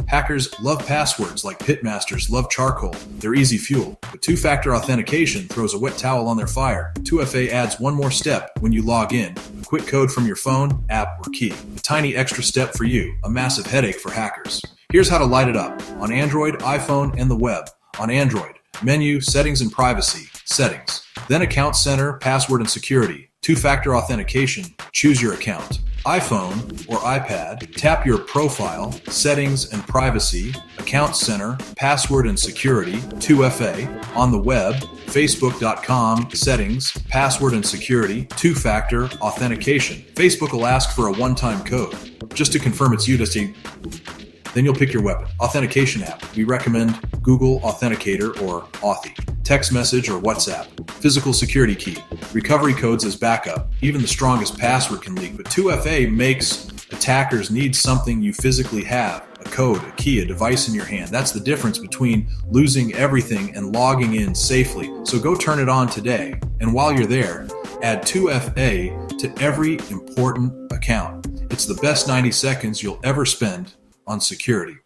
Hackers love passwords like pitmasters love charcoal. They're easy fuel. But two-factor authentication throws a wet towel on their fire. 2FA adds one more step when you log in. A quick code from your phone, app, or key. A tiny extra step for you, a massive headache for hackers. Here's how to light it up on Android, iPhone, and the web. On Android, menu, settings and privacy, settings. Then account center, password and security. Two-factor authentication, choose your account. iPhone or iPad, tap your profile, settings and privacy, account center, password and security, 2FA. On the web, facebook.com, settings, password and security, two-factor authentication. Facebook will ask for a one-time code just to confirm it's you to see. Then you'll pick your weapon. Authentication app. We recommend Google Authenticator or Authy. Text message or WhatsApp. Physical security key. Recovery codes as backup. Even the strongest password can leak, but 2FA makes attackers need something you physically have. A code, a key, a device in your hand. That's the difference between losing everything and logging in safely. So go turn it on today. And while you're there, add 2FA to every important account. It's the best 90 seconds you'll ever spend on security.